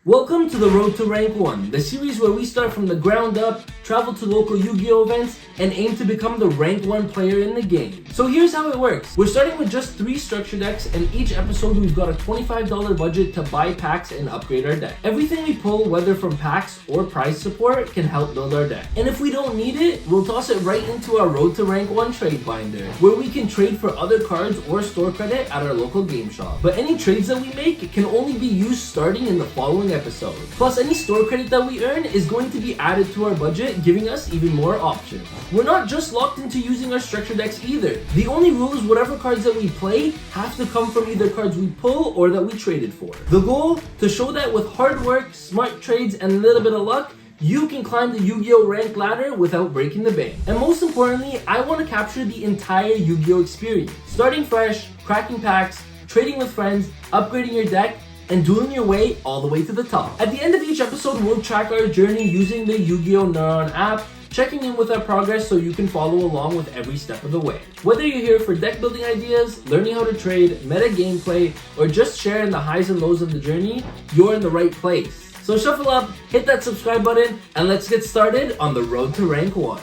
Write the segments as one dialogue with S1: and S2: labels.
S1: Welcome to the Road to Rank 1, the series where we start from the ground up, travel to local Yu-Gi-Oh events, and aim to become the Rank 1 player in the game. So here's how it works. We're starting with just 3 structure decks, and each episode we've got a $25 budget to buy packs and upgrade our deck. Everything we pull, whether from packs or prize support, can help build our deck. And if we don't need it, we'll toss it right into our Road to Rank 1 trade binder, where we can trade for other cards or store credit at our local game shop. But any trades that we make can only be used starting in the following episode. Plus, any store credit that we earn is going to be added to our budget, giving us even more options. We're not just locked into using our structure decks either. The only rule is whatever cards that we play have to come from either cards we pull or that we traded for. The goal? To show that with hard work, smart trades, and a little bit of luck, you can climb the Yu-Gi-Oh rank ladder without breaking the bank. And most importantly, I want to capture the entire Yu-Gi-Oh experience. Starting fresh, cracking packs, trading with friends, upgrading your deck, and dueling your way all the way to the top. At the end of each episode, we'll track our journey using the Yu-Gi-Oh Neuron app, checking in with our progress so you can follow along with every step of the way. Whether you're here for deck building ideas, learning how to trade, meta gameplay, or just sharing the highs and lows of the journey, you're in the right place. So shuffle up, hit that subscribe button, and let's get started on the road to rank 1.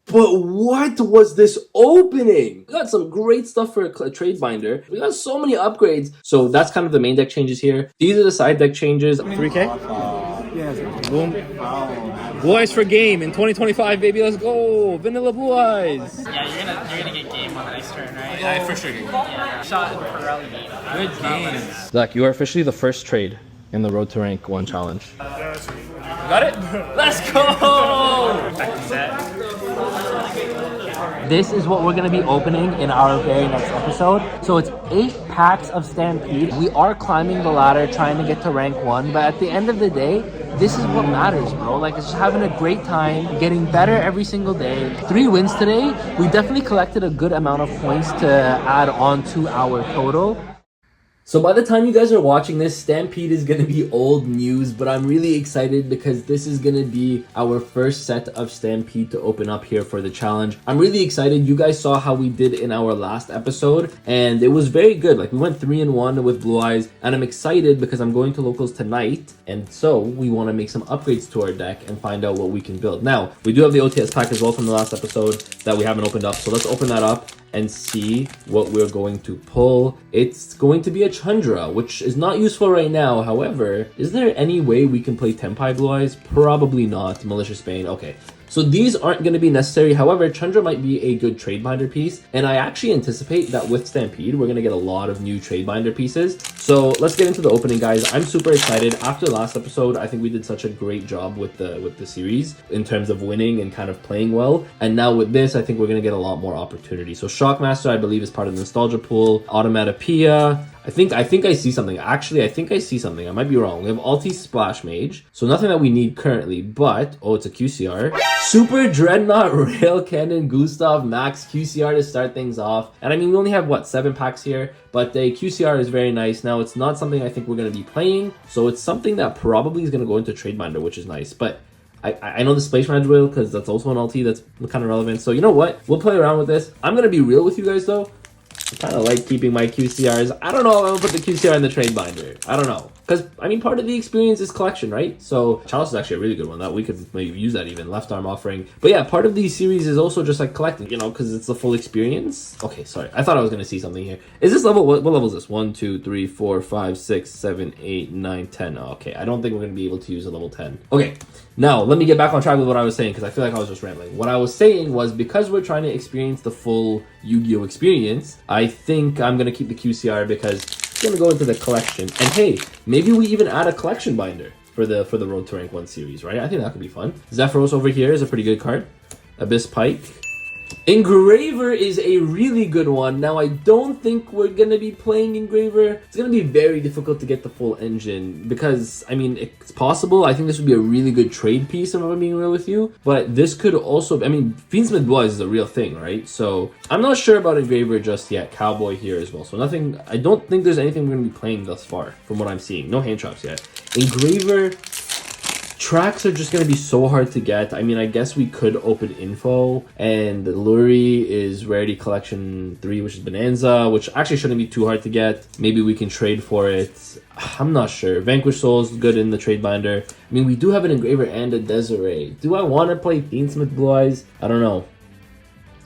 S1: But what was this opening? We got some great stuff for a trade binder. We got so many upgrades. So that's kind of the main deck changes here. These are the side deck changes. 3K? Boom. Blue Eyes for game in 2025, baby. Let's go. Vanilla Blue Eyes.
S2: Yeah, you're gonna get game on the next turn, right?
S3: I for sure.
S2: Yeah. Shot in Pirelli game.
S3: Good games.
S1: Zach, you are officially the first trade in the Road to Rank 1 challenge.
S3: Got it?
S1: Let's go! This is what we're going to be opening in our very next episode. So it's 8 packs of Stampede. We are climbing the ladder trying to get to rank 1, but at the end of the day, this is what matters, bro. Like, it's just having a great time, getting better every single day. 3 wins today. We definitely collected a good amount of points to add on to our total. So by the time you guys are watching this, Stampede is going to be old news, but I'm really excited because this is going to be our first set of Stampede to open up here for the challenge. I'm really excited. You guys saw how we did in our last episode, and it was very good. Like, we went 3-1 with Blue Eyes, and I'm excited because I'm going to locals tonight, and so we want to make some upgrades to our deck and find out what we can build. Now, we do have the OTS pack as well from the last episode that we haven't opened up, so let's open that up and see what we're going to pull. It's going to be a Chandra, which is not useful right now. However, is there any way we can play Tenpai Blue Eyes? Probably not. Malicious Bane. Okay. So these aren't going to be necessary. However, Chandra might be a good trade binder piece. And I actually anticipate that with Stampede, we're going to get a lot of new trade binder pieces. So let's get into the opening, guys. I'm super excited. After last episode, I think we did such a great job with the series in terms of winning and kind of playing well. And now with this, I think we're going to get a lot more opportunity. So Shockmaster, I believe, is part of the Nostalgia Pool. Automatopoeia. I think I see something. Actually, I think I see something. I might be wrong. We have Alti Splash Mage. So nothing that we need currently, but, oh, it's a QCR. Super Dreadnought Rail Cannon Gustav Max QCR to start things off. And I mean, we only have, what, 7 packs here? But the QCR is very nice. Now, it's not something I think we're going to be playing. So it's something that probably is going to go into Trade Binder, which is nice. But I know the Splash Mage will, because that's also an LT that's kind of relevant. So you know what? We'll play around with this. I'm going to be real with you guys, though. I kind of like keeping my QCRs. I don't know if I'm going to put the QCR in the trade binder. I don't know. Because, I mean, part of the experience is collection, right? So, Chalice is actually a really good one. That we could maybe use that even. Left arm offering. But yeah, part of these series is also just like collecting, you know, because it's the full experience. Okay, sorry. I thought I was going to see something here. Is this level? What level is this? 1, 2, 3, 4, 5, 6, 7, 8, 9, 10. Oh, okay, I don't think we're going to be able to use a level 10. Okay, now let me get back on track with what I was saying because I feel like I was just rambling. What I was saying was because we're trying to experience the full Yu-Gi-Oh experience, I think I'm going to keep the QCR because it's going to go into the collection. And hey, maybe we even add a collection binder for the Road to Rank 1 series, right? I think that could be fun. Zephyros over here is a pretty good card. Abyss Pike. Engraver is a really good one. Now, I don't think we're going to be playing Engraver. It's going to be very difficult to get the full engine because, I mean, it's possible. I think this would be a really good trade piece if I'm being real with you. But this could also, I mean, Fiendsmith Blue Eyes is a real thing, right? So I'm not sure about Engraver just yet. Cowboy here as well. So nothing, I don't think there's anything we're going to be playing thus far from what I'm seeing. No hand traps yet. Engraver, Tracks are just going to be so hard to get. I mean, I guess we could open info, and Luri is Rarity Collection 3, which is Bonanza, which actually shouldn't be too hard to get. Maybe we can trade for it. I'm not sure. Vanquish Souls, good in the trade binder. I mean, we do have an Engraver and a Desiree. Do I want to play Fiendsmith Blue Eyes? I don't know.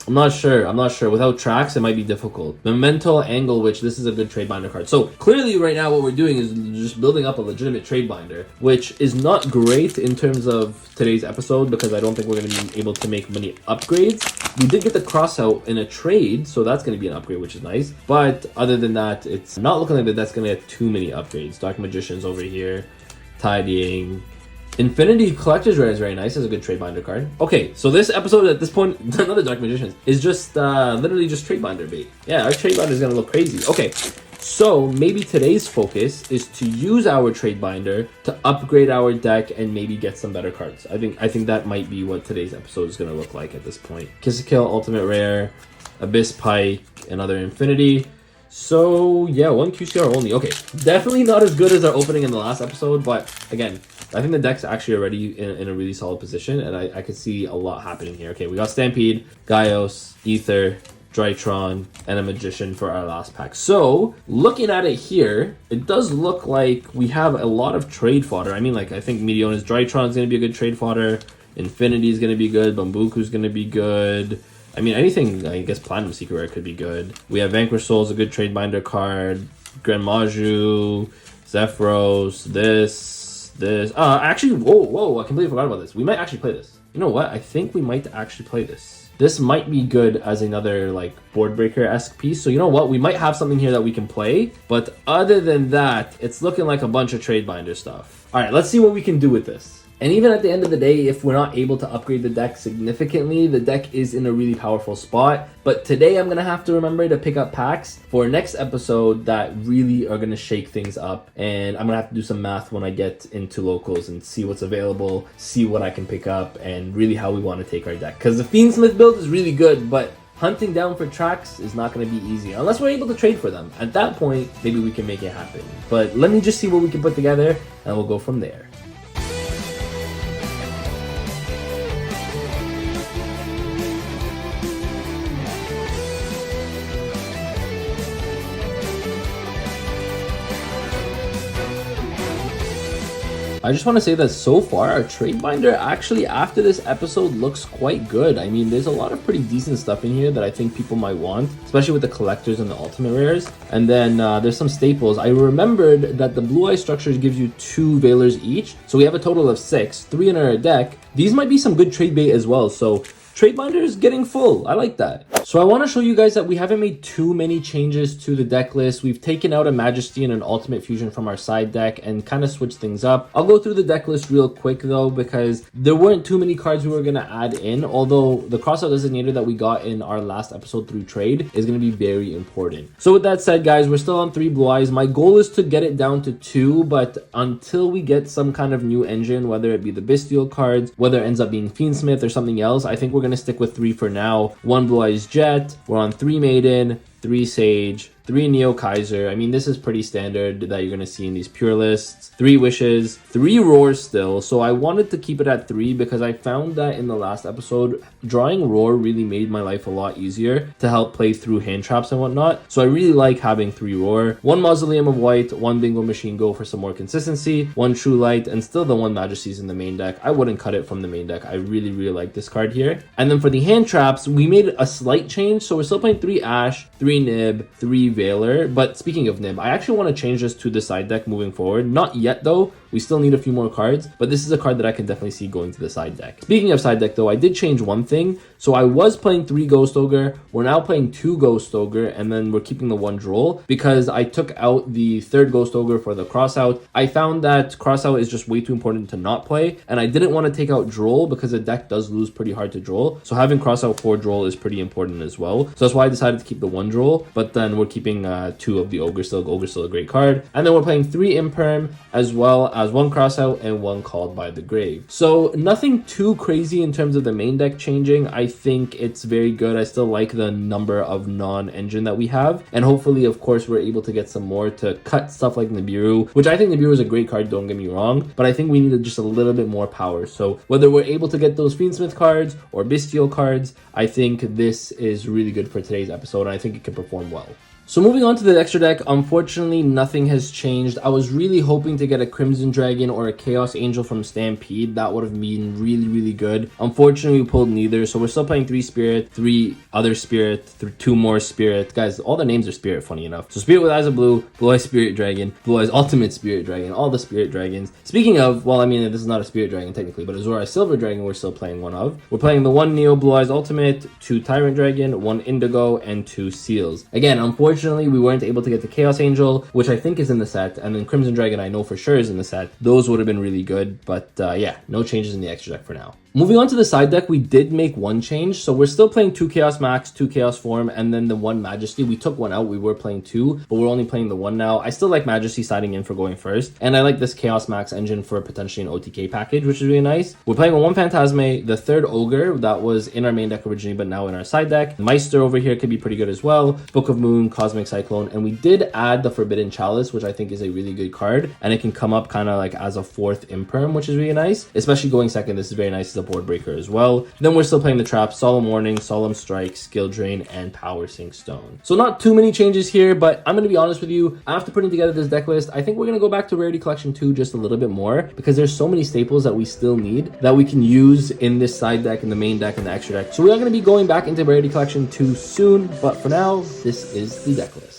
S1: I'm not sure. Without tracks, it might be difficult. Memento Angle, which this is a good trade binder card. So clearly right now what we're doing is just building up a legitimate trade binder, which is not great in terms of today's episode because I don't think we're going to be able to make many upgrades. We did get the crossout in a trade, so that's going to be an upgrade, which is nice. But other than that, it's not looking like that's going to get too many upgrades. Dark Magician's over here. Tidying. Infinity Collector's Rare is very nice. It's a good trade binder card. Okay, so this episode at this point, another Dark Magicians, is just literally just trade binder bait. Yeah, our trade binder is going to look crazy. Okay, so maybe today's focus is to use our trade binder to upgrade our deck and maybe get some better cards. I think that might be what today's episode is going to look like at this point. Kiss a Kill, Ultimate Rare, Abyss Pike, another Infinity. So yeah, one QCR only. Okay, definitely not as good as our opening in the last episode, but again, I think the deck's actually already in a really solid position, and I could see a lot happening here. Okay, we got Stampede, Gaios, Ether, Drytron, and a Magician for our last pack. So, looking at it here, it does look like we have a lot of trade fodder. I mean, like, I think Meteona's Drytron is going to be a good trade fodder. Infinity is going to be good. Bambuku's going to be good. I mean, anything, I guess Platinum Secret Rare could be good. We have Vanquish Souls, a good trade binder card. Grand Maju, Zephyros, this. Actually, whoa, I completely forgot about this. We might actually play this. You know what? I think we might actually play this. This might be good as another, like, board breaker-esque piece. So you know what? We might have something here that we can play. But other than that, it's looking like a bunch of trade binder stuff. All right, let's see what we can do with this. And even at the end of the day, if we're not able to upgrade the deck significantly, the deck is in a really powerful spot. But today I'm going to have to remember to pick up packs for next episode that really are going to shake things up. And I'm going to have to do some math when I get into locals and see what's available, see what I can pick up, and really how we want to take our deck. Because the Fiendsmith build is really good, but hunting down for tracks is not going to be easy unless we're able to trade for them. At that point, maybe we can make it happen. But let me just see what we can put together, and we'll go from there. I just want to say that so far our trade binder actually after this episode looks quite good. I mean, there's a lot of pretty decent stuff in here that I think people might want, especially with the collectors and the ultimate rares. And then there's some staples. I remembered that the Blue Eye structures gives you 2 Veilers each. So we have a total of 6, 3 in our deck. These might be some good trade bait as well. So trade binder is getting full. I like that. So I want to show you guys that we haven't made too many changes to the deck list. We've taken out a Majesty and an Ultimate Fusion from our side deck and kind of switched things up. I'll go through the deck list real quick though, because there weren't too many cards we were going to add in, although the crossout designator that we got in our last episode through trade is going to be very important. So with that said, guys, we're still on 3 Blue Eyes. My goal is to get it down to 2, but until we get some kind of new engine, whether it be the Bestial cards, whether it ends up being Fiendsmith or something else, I think we're going to stick with 3 for now. 1 Blue Eyes Jet, we're on 3 Maiden, 3 Sage, 3 Neo Kaiser. I mean, this is pretty standard that you're going to see in these pure lists. 3 Wishes, 3 Roars still. So I wanted to keep it at 3 because I found that in the last episode, drawing Roar really made my life a lot easier to help play through hand traps and whatnot. So I really like having 3 Roar. 1 Mausoleum of White, 1 Bingo Machine Go for some more consistency, 1 True Light, and still the 1 Majesty's in the main deck. I wouldn't cut it from the main deck. I really like this card here. And then for the hand traps, we made a slight change. So we're still playing 3 Ash, 3 Nib, 3 Veiler. But speaking of Nib, I actually want to change this to the side deck moving forward. Not yet though. We still need a few more cards, but this is a card that I can definitely see going to the side deck. Speaking of side deck though, I did change one thing. So I was playing 3 Ghost Ogre. We're now playing 2 Ghost Ogre, and then we're keeping the 1 Droll because I took out the 3rd Ghost Ogre for the crossout. I found that crossout is just way too important to not play, and I didn't want to take out Droll because the deck does lose pretty hard to Droll. So having crossout for Droll is pretty important as well. So that's why I decided to keep the 1 Droll, but then we're keeping keeping 2 of the Ogre still. Ogre's still a great card. And then we're playing 3 Imperm, as well as 1 Crossout and 1 Called by the Grave. So nothing too crazy in terms of the main deck changing. I think it's very good. I still like the number of non-engine that we have. And hopefully, of course, we're able to get some more to cut stuff like Nibiru, which I think Nibiru is a great card, don't get me wrong. But I think we need just a little bit more power. So whether we're able to get those Fiendsmith cards or Bestial cards, I think this is really good for today's episode. And I think it can perform well. So moving on to the extra deck, unfortunately, nothing has changed. I was really hoping to get a Crimson Dragon or a Chaos Angel from Stampede. That would have been really, really good. Unfortunately, we pulled neither. So we're still playing 3 Spirit, 3 other Spirit, 2 more Spirit. Guys, all the names are Spirit, funny enough. So Spirit with Eyes of Blue, Blue Eyes Spirit Dragon, Blue Eyes Ultimate Spirit Dragon, all the Spirit Dragons. Speaking of, well, I mean, this is not a Spirit Dragon technically, but Azor Silver Dragon we're still playing one of. We're playing the 1 Neo Blue Eyes Ultimate, 2 Tyrant Dragon, 1 Indigo, and 2 Seals. Again, unfortunately, we weren't able to get the Chaos Angel, which I think is in the set, and then Crimson Dragon I know for sure is in the set. Those would have been really good, but yeah, no changes in the extra deck for now. Moving on to the side deck, we did make 1 change. So we're still playing 2 Chaos Max, 2 Chaos Form, and then the 1 Majesty. We took 1 out. We were playing 2, but we're only playing the 1 now. I still like Majesty siding in for going first. And I like this Chaos Max engine for potentially an OTK package, which is really nice. We're playing a 1 Phantasme, the 3rd Ogre that was in our main deck originally, but now in our side deck. Meister over here could be pretty good as well. Book of Moon, Cosmic Cyclone. And we did add the Forbidden Chalice, which I think is a really good card. And it can come up kind of like as a 4th Imperm, which is really nice. Especially going second, this is very nice as a board breaker as well. Then we're still playing the traps, Solemn Warning, Solemn Strike, Skill Drain, and Power Sink Stone. So not too many changes here, but I'm going to be honest with you, after putting together this deck list, I think we're going to go back to Rarity Collection 2 just a little bit more, because there's so many staples that we still need that we can use in this side deck, in the main deck, and the extra deck. So we are going to be going back into Rarity Collection 2 soon, but for now, this is the deck list.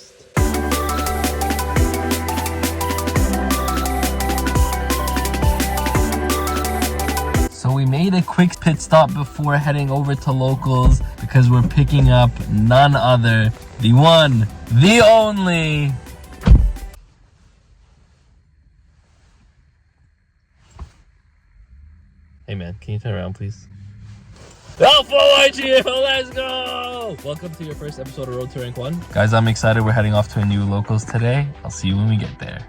S1: So we made a quick pit stop before heading over to locals because we're picking up none other, the one, the only. Hey man, can you turn around please? Alpha YGO, let's go! Welcome to your first episode of Road to Rank 1. Guys, I'm excited. We're heading off to a new locals today. I'll see you when we get there.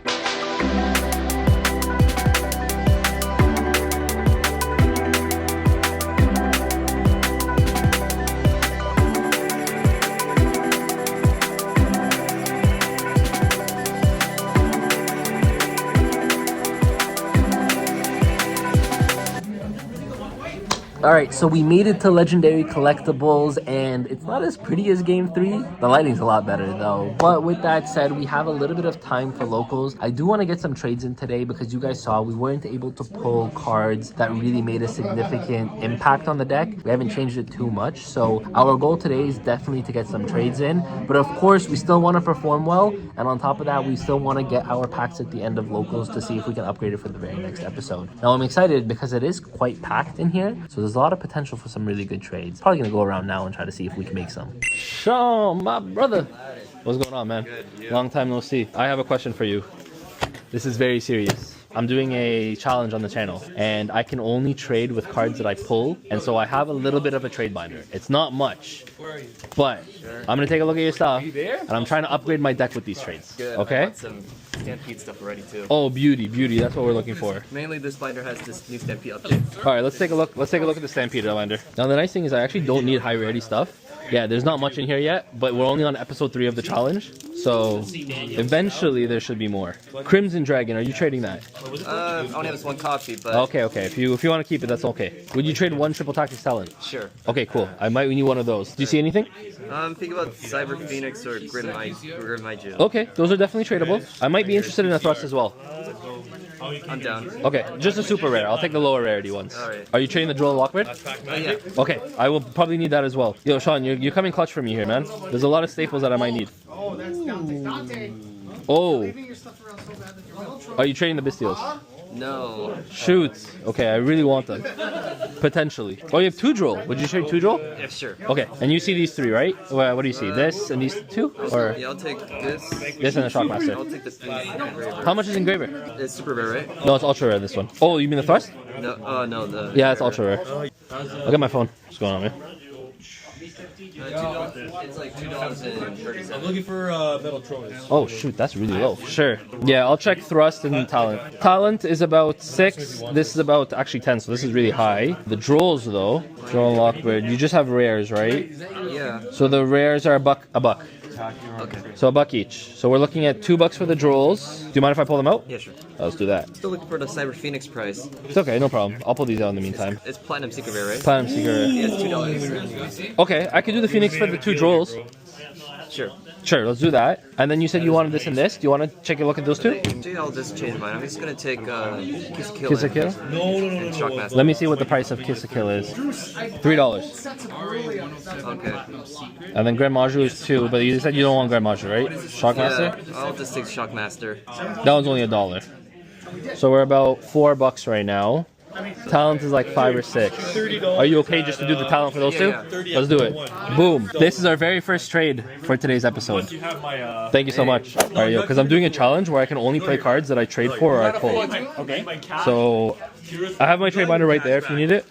S1: Alright, so we made it to Legendary Collectibles, and it's not as pretty as Game 3. The lighting's a lot better, though. But with that said, we have a little bit of time for locals. I do want to get some trades in today because you guys saw we weren't able to pull cards that really made a significant impact on the deck. We haven't changed it too much, so our goal today is definitely to get some trades in. But of course, we still want to perform well, and on top of that, we still want to get our packs at the end of locals to see if we can upgrade it for the very next episode. Now, I'm excited because it is quite packed in here, so there's a lot of potential for some really good trades. Probably gonna go around now and try to see if we can make some. Sean, my brother. What's going on, man?
S3: Good, yeah.
S1: Long time no see. I have a question for you. This is very serious. I'm doing a challenge on the channel, and I can only trade with cards that I pull, and so I have a little bit of a trade binder. It's not much, but I'm gonna take a look at your stuff, and I'm trying to upgrade my deck with these trades.
S3: Good.
S1: Okay?
S3: I got some Stampede stuff already too.
S1: Oh, beauty, beauty. That's what we're looking for.
S3: Mainly, this binder has this new Stampede update.
S1: All right, let's take a look. Let's take a look at the Stampede binder. Now, the nice thing is I actually don't need high rarity stuff. Yeah, there's not much in here yet, but we're only on episode 3 of the challenge, so eventually there should be more. Crimson Dragon, are you trading that?
S3: I only have this one copy, but
S1: Okay, okay. If you want to keep it, that's okay. Would you trade 1 Triple Tactics Talent?
S3: sure.
S1: Okay, cool. I might need one of those. Do you see anything?
S3: I'm thinking about Cyber Phoenix or Grim Yugioh.
S1: Okay, those are definitely tradable. I might be interested in a Thrust as well.
S3: I'm down.
S1: Okay, just a super rare. I'll take the lower rarity ones.
S3: Alright.
S1: Are you trading the Droll Lockbird?
S3: Yeah.
S1: Okay, I will probably need that as well. Yo, Sean, you're coming clutch for me here, man. There's a lot of staples that I might need.
S4: Oh, that's Dante.
S1: Oh,
S4: Leaving your stuff around so bad that you're well trouble.
S1: are you trading the Bestials?
S3: No.
S1: Shoot. Okay, I really want them. Potentially. Oh, you have 2 Droll. Would you trade 2 Droll?
S3: Yeah, sure.
S1: Okay, and you see these 3, right? What do you see? This and these 2? Or
S3: Yeah, I'll take this.
S1: this and the Shockmaster?
S3: I'll take the Phoenix Engraver.
S1: How much is Engraver?
S3: It's super rare, right?
S1: No, it's ultra rare, this one. Oh, you mean the Thrust?
S3: No, no, the.
S1: Yeah, it's ultra rare. I'll get my phone. What's going on, man?
S3: It's like $2.30.
S5: I'm looking for metal trolleys.
S1: Oh shoot, that's really low. Sure. Yeah, I'll check thrust and talent. Talent is about 6. This is about actually 10, so this is really high. The drolls though, droll lockbird, you just have rares, right?
S3: Yeah.
S1: So the rares are a buck.
S3: Okay.
S1: So a buck each. So we're looking at $2 for the drolls. Do you mind if I pull them out?
S3: Yeah, sure.
S1: Let's do that.
S3: Still looking for the Cyber Phoenix price.
S1: It's okay, no problem. I'll pull these out in the meantime.
S3: It's Platinum Secret Rare, right?
S1: Platinum Secret.
S3: Yeah, it's $2.
S1: Okay, I could do the Phoenix for the 2 drolls.
S3: Sure.
S1: Sure, let's do that. And then you said you wanted this and this. Do you want to take a look at those two?
S3: Maybe I'll just change mine. I'm just gonna take Kiss Kill.
S1: Kiss a Kill?
S5: No.
S3: Shockmaster.
S1: Let me see what the price of Kiss a Kill is. $3.
S3: Okay.
S1: And then Grand Maju is 2, but you said you don't want Grand Maju, right? Shockmaster?
S3: Yeah, I'll just take Shockmaster.
S1: That one's only $1. So we're about $4 right now. Talent is like 5 or 6. Are you okay just to do the talent for those two?
S3: Yeah.
S1: Let's do it. Boom. This is our very first trade for today's episode. Thank you so much. All right, yo, because I'm doing a challenge where I can only play cards that I trade for or I pull.
S5: Okay.
S1: So I have my trade binder right there if you need it.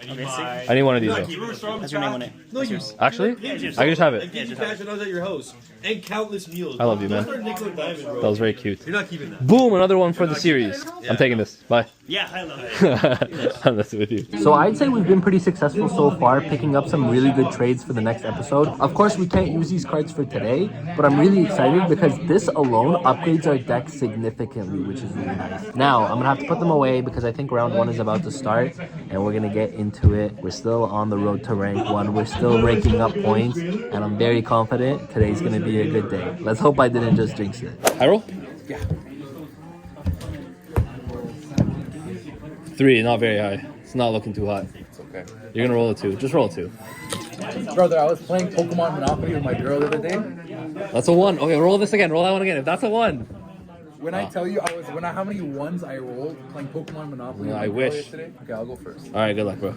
S1: I need one of these though.
S2: What's your name on it?
S5: No, you.
S1: Actually, I can just have it.
S5: Give you cash when I was at your house. And countless meals.
S1: I love you, man.
S5: Those are nickel and diamond, bro.
S1: That was very cute.
S5: You're not keeping that.
S1: Boom, another one for the series. I'm taking this. Bye.
S2: Yeah, I love it.
S1: I'm messing with you. So I'd say we've been pretty successful so far, picking up some really good trades for the next episode. Of course, we can't use these cards for today, but I'm really excited because this alone upgrades our deck significantly, which is really nice. Now, I'm gonna have to put them away because I think round 1 is about to start, and we're gonna get into it. We're still on the road to rank 1. We're still raking up points, and I'm very confident today's gonna be a good day. Let's hope I didn't just jinx it. I roll? Yeah. 3, not very high. It's not looking too hot.
S6: It's okay.
S1: You're gonna roll a 2. Just roll a 2.
S6: Brother, I was playing Pokemon Monopoly with my girl the other day.
S1: That's a 1. Okay, roll this again. Roll that one again. If that's a 1.
S6: When I tell you how many ones I rolled playing Pokemon Monopoly
S1: Yeah,
S6: with my
S1: I
S6: girl
S1: wish.
S6: yesterday? Okay, I'll go first.
S1: All right, good luck, bro.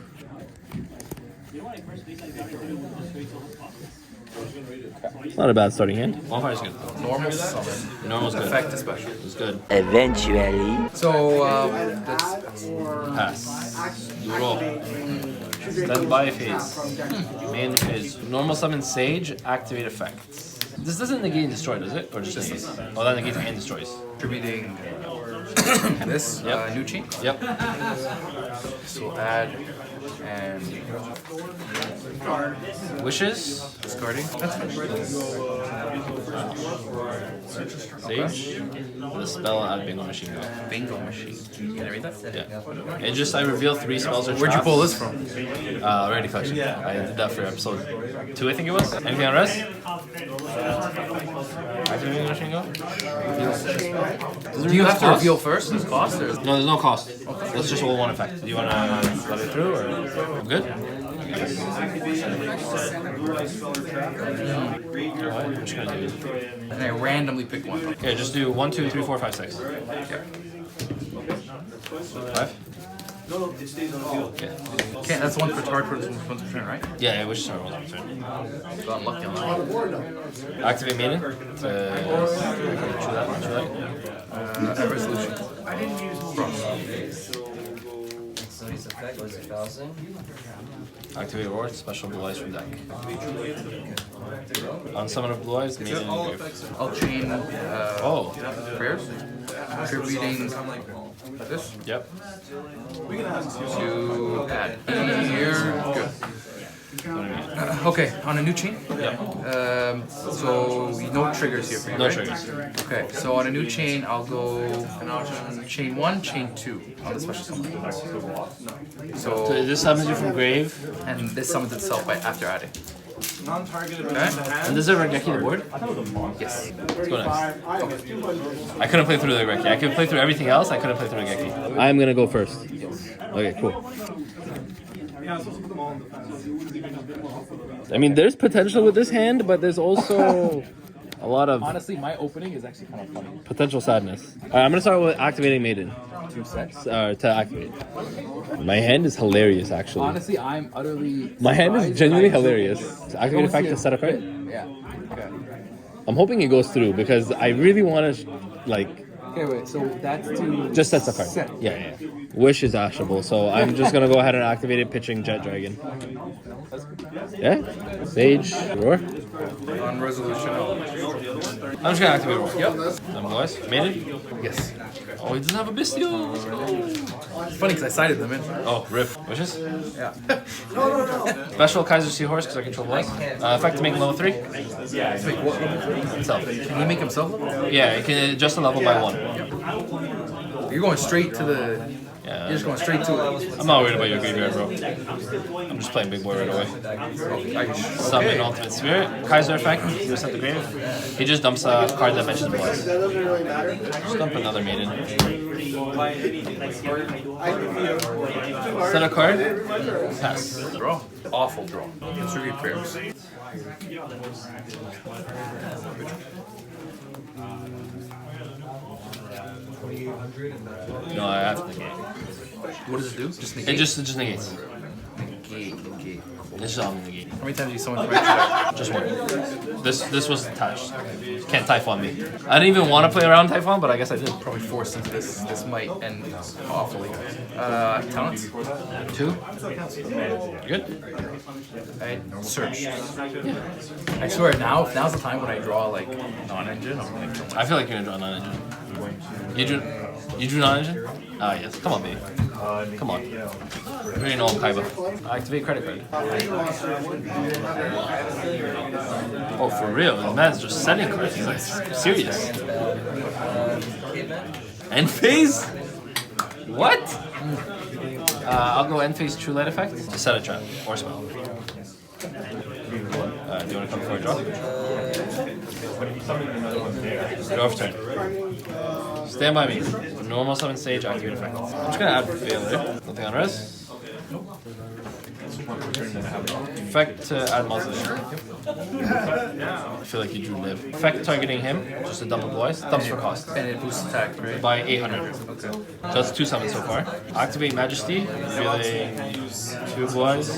S1: It's not a bad starting hand. Bonfire's good.
S6: Normal summon.
S1: Normal's good.
S6: Effect to special.
S1: It's good.
S6: So, that's
S1: Pass. You roll. Stand by phase. Main phase. Normal summon Sage, activate effects. This doesn't negate and destroy, does it? Or just negates? Oh, that negates and destroys.
S6: contributing this
S1: Yep.
S6: new chain.
S1: Yep.
S6: So add and
S1: Wishes.
S6: discarding. That's fine.
S1: Sage. The spell add bingo machine go.
S6: Bingo machine. Can I read that?
S1: Yeah. It just, I reveal 3 spells or
S6: Where'd you
S1: traps.
S6: pull this from?
S1: Rarity collection. I did that for episode 2, I think it was. Anything on rest? Activating machine go?
S6: Do you have to reveal first? This cost or?
S1: No, there's no cost. That's just all one effect. Do you want to let it through or? I'm good? Alright, I'm just gonna do.
S6: And I randomly pick one.
S1: Okay, just do 1, 2, 3, 4, 5, 6.
S6: Yeah.
S1: 5?
S6: Okay, that's one for target for this one's turn, right?
S1: Yeah, I wish so. Hold on.
S6: So I'm lucky on that one.
S1: Activate maiden. Choose that.
S6: At resolution.
S3: Effect was 1,000.
S1: Activate reward. Special blue eyes from deck. On summon of blue eyes, maiden.
S6: I'll chain
S1: Oh.
S6: prayers. Contributing this
S1: Yep.
S6: to add here. Good. Okay, on a new chain.
S1: Yep.
S6: So no triggers here for you,
S1: No
S6: right?
S1: triggers.
S6: Okay, so on a new chain, I'll go chain 1, chain 2 on the special summon.
S1: So
S6: So
S1: this summons you from grave.
S6: and this summons itself by after adding. Okay.
S1: And this is a Regeki the board?
S6: Yes.
S1: Let's go next. I couldn't play through the Regeki. I could play through everything else. I couldn't play through Regeki. I'm gonna go first. Okay, cool. I mean, there's potential with this hand, but there's also a lot of
S6: Honestly, my opening is actually kind of funny.
S1: potential sadness. Alright, I'm gonna start with activating maiden.
S6: 2 sets.
S1: To activate. My hand is hilarious, actually.
S6: Honestly, I'm utterly.
S1: My hand is
S6: surprised
S1: genuinely
S6: that I
S1: hilarious.
S6: took-
S1: Activate
S6: I
S1: effect
S6: don't
S1: to
S6: see
S1: set a card.
S6: Yeah. Okay.
S1: I'm hoping it goes through because I really want to, like,
S6: Okay, wait. So that's to
S1: Just sets a card.
S6: set.
S1: Yeah. Wish is actionable, so I'm just gonna go ahead and activate it, pitching Jet Dragon. Yeah? Sage, Roar.
S6: On resolution.
S1: I'm just gonna activate Roar. Yep. Them guys. Made it?
S6: Yes.
S1: Oh, he doesn't have a Bistio.
S6: It's funny because I sided them in.
S1: Oh, rip. Wishes?
S6: Yeah.
S1: Special Kaiser Seahorse because I control voice. Effect to make level 3.
S6: Wait, what?
S1: Itself.
S6: Can he make himself?
S1: Yeah, it can adjust the level by 1.
S6: You're going straight to the.
S1: Yeah.
S6: You're just going straight to it.
S1: I'm not worried about your graveyard, bro. I'm just playing big boy right away. Summon Ultimate Spirit. Kaiser effect. You reset the grave. He just dumps a card that mentions voice. Just dump another maiden. Set a card. Pass.
S6: Draw. Awful draw. Contribute prayers.
S1: No, I have to negate.
S6: What does it do? Just negate.
S1: It just negates.
S6: Negate.
S1: It's just on negate.
S6: How many times do you summon from extra?
S1: Just one. This was attached. Can't Typhon me. I didn't even want to play around Typhon, but I guess I did.
S6: Probably forced into this might end awfully. Talents?
S1: 2. You good?
S6: I searched. I swear now's the time when I draw like non-engine. I'm gonna kill myself.
S1: I feel like you're gonna draw non-engine. You drew non-engine? Ah yes. Come on, baby. Come on. You already know I'm Kaiba. Activate credit card. Oh, for real? The man's just sending cards. He's like serious. End phase? What? I'll go end phase True Light effect to set a trap or spell. Do you want to come for a draw? Draw for turn. Stand by me. Normal summon stage, activate effect. I'm just gonna add failure. Nothing on res. Effect to add monster. I feel like you drew live. Effect targeting him, just a double voice. Dumps for cost.
S6: And it boosts attack, right?
S1: By 800.
S6: Okay.
S1: So that's 2 summons so far. Activate Majesty, revealing 2 boys.